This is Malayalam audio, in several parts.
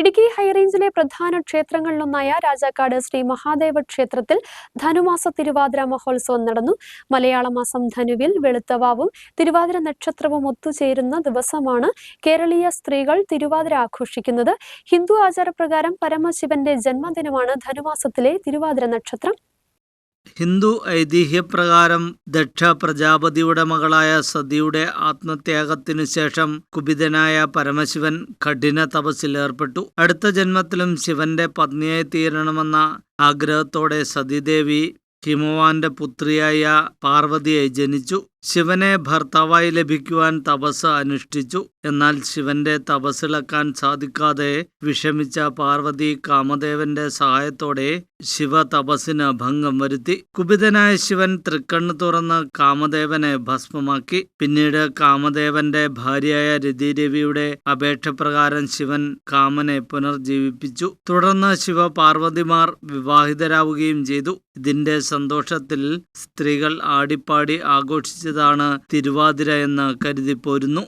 ഇടുക്കി ഹൈറേഞ്ചിലെ പ്രധാന ക്ഷേത്രങ്ങളിലൊന്നായ രാജാക്കാട് ശ്രീ മഹാദേവ ക്ഷേത്രത്തിൽ ധനുമാസ തിരുവാതിര മഹോത്സവം നടന്നു. മലയാള മാസം ധനുവിൽ വെളുത്തവാവും തിരുവാതിര നക്ഷത്രവും ഒത്തുചേരുന്ന ദിവസമാണ് കേരളീയ സ്ത്രീകൾ തിരുവാതിര ആഘോഷിക്കുന്നത്. ഹിന്ദു ആചാരപ്രകാരം പരമശിവന്റെ ജന്മദിനമാണ് ധനുമാസത്തിലെ തിരുവാതിര നക്ഷത്രം. ഹിന്ദു ഐതിഹ്യപ്രകാരം ദക്ഷ പ്രജാപതിയുടെ മകളായ സതിയുടെ ആത്മത്യാഗത്തിനു ശേഷം കുപിതനായ പരമശിവൻ കഠിന തപസ്സിൽ ഏർപ്പെട്ടു. അടുത്ത ജന്മത്തിലും ശിവന്റെ പത്നിയായി തീരണമെന്ന ആഗ്രഹത്തോടെ സതീദേവി ഹിമവാന്റെ പുത്രിയായ പാർവതിയായി ജനിച്ചു. ശിവനെ ഭർത്താവായി ലഭിക്കുവാൻ തപസ് അനുഷ്ഠിച്ചു. എന്നാൽ ശിവന്റെ തപസ്സിളക്കാൻ സാധിക്കാതെ വിഷമിച്ച പാർവതി കാമദേവന്റെ സഹായത്തോടെ ശിവ തപസ്സിന് ഭംഗം വരുത്തി. കുപിതനായ ശിവൻ തൃക്കണ്ണ് തുറന്ന് കാമദേവനെ ഭസ്മമാക്കി. പിന്നീട് കാമദേവന്റെ ഭാര്യയായ രതിദേവിയുടെ അപേക്ഷ പ്രകാരം ശിവൻ കാമനെ പുനർജീവിപ്പിച്ചു. തുടർന്ന് ശിവ പാർവതിമാർ വിവാഹിതരാവുകയും ചെയ്തു. ഇതിന്റെ സന്തോഷത്തിൽ സ്ത്രീകൾ ആടിപ്പാടി ആഘോഷിച്ചതാണ് തിരുവാതിര എന്ന് കരുതിപ്പോരുന്നു.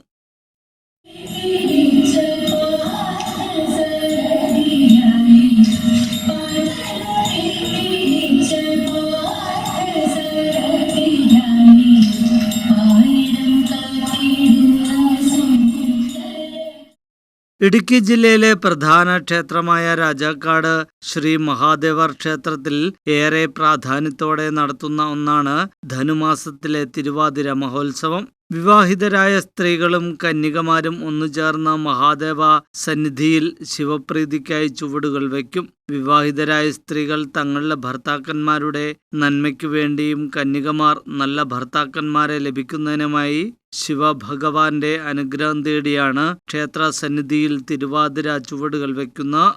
ഇടുക്കി ജില്ലയിലെ പ്രധാന ക്ഷേത്രമായ രാജാക്കാട് ശ്രീ മഹാദേവർ ക്ഷേത്രത്തിൽ ഏറെ പ്രാധാന്യത്തോടെ നടത്തുന്ന ഒന്നാണ് ധനുമാസത്തിലെ തിരുവാതിര മഹോത്സവം. വിവാഹിതരായ സ്ത്രീകളും കന്യകമാരും ഒന്നുചേർന്ന മഹാദേവ സന്നിധിയിൽ ശിവപ്രീതിക്കായി ചുവടുകൾ വയ്ക്കും. വിവാഹിതരായ സ്ത്രീകൾ തങ്ങളുടെ ഭർത്താക്കന്മാരുടെ നന്മയ്ക്കു വേണ്ടിയും കന്യകമാർ നല്ല ഭർത്താക്കന്മാരെ ലഭിക്കുന്നതിനുമായി ശിവഭഗവാന്റെ അനുഗ്രഹം തേടിയാണ് ക്ഷേത്ര സന്നിധിയിൽ തിരുവാതിര ചുവടുകൾ വയ്ക്കുന്നത്.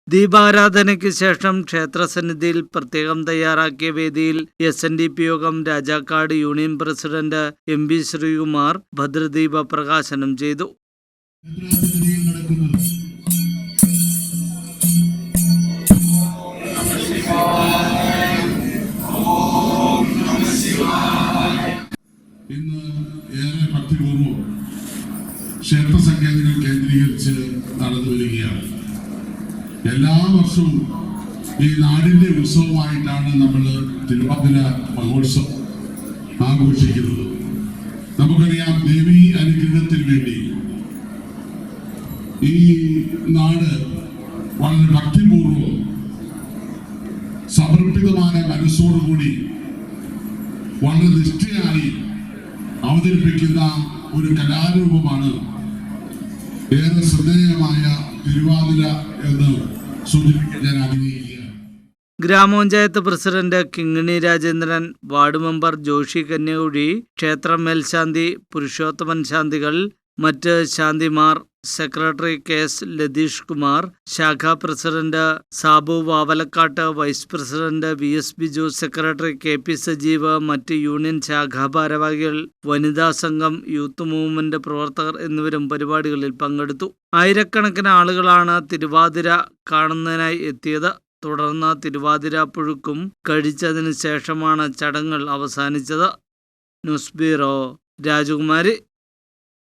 ദീപാരാധനയ്ക്ക് ശേഷം ക്ഷേത്രസന്നിധിയിൽ പ്രത്യേകം തയ്യാറാക്കിയ വേദിയിൽ SNDP യോഗം Rajakkad union president MB Sreekumar ഭദ്രദീപ പ്രകാശനം ചെയ്തു. ഇന്ന് ഏറെ ഭക്തിപൂർവ്വം ക്ഷേത്ര സങ്കേതങ്ങൾ കേന്ദ്രീകരിച്ച് നടന്നു വരികയാണ്. എല്ലാ വർഷവും ഈ നാടിന്റെ ഉത്സവമായിട്ടാണ് നമ്മൾ തിരുവാതിര മഹോത്സവം ആഘോഷിക്കുന്നത്. നമുക്കറിയാം, ദേവി അനുഗ്രഹത്തിന് വേണ്ടി ഈ നാട് വളരെ ഭക്തിപൂർവ്വം സമർപ്പിതമായ മനസ്സോടുകൂടി വളരെ നിഷ്ഠയായി അവതരിപ്പിക്കുന്ന ഒരു കലാരൂപമാണ് ഏറെ ശ്രദ്ധേയമായ തിരുവാതിര എന്ന് സൂചിപ്പിക്കാൻ ഞാൻ ആഗ്രഹിക്കുകയാണ്. ഗ്രാമപഞ്ചായത്ത് president Kingini Rajendran, ward member Joshi Kanyakuzhi, ക്ഷേത്രം മേൽശാന്തി പുരുഷോത്തമൻ ശാന്തികൾ, മറ്റ് ശാന്തിമാർ, സെക്രട്ടറി KS ലതീഷ് കുമാർ, ശാഖാ president Sabu Vavalakkattu, vice president VS Biju, secretary KP Sajeev, മറ്റ് യൂണിയൻ ശാഖാ ഭാരവാഹികൾ, വനിതാ സംഘം, യൂത്ത് മൂവ്മെന്റ് പ്രവർത്തകർ എന്നിവരും പരിപാടികളിൽ പങ്കെടുത്തു. ആയിരക്കണക്കിന് ആളുകളാണ് തിരുവാതിര കാണുന്നതിനായി എത്തിയത്. തുടർന്ന് തിരുവാതിര പുഴുക്കും കഴിച്ചതിന് ശേഷമാണ് ചടങ്ങുകൾ അവസാനിച്ചത്. ന്യൂസ് ബ്യൂറോ, രാജകുമാരി.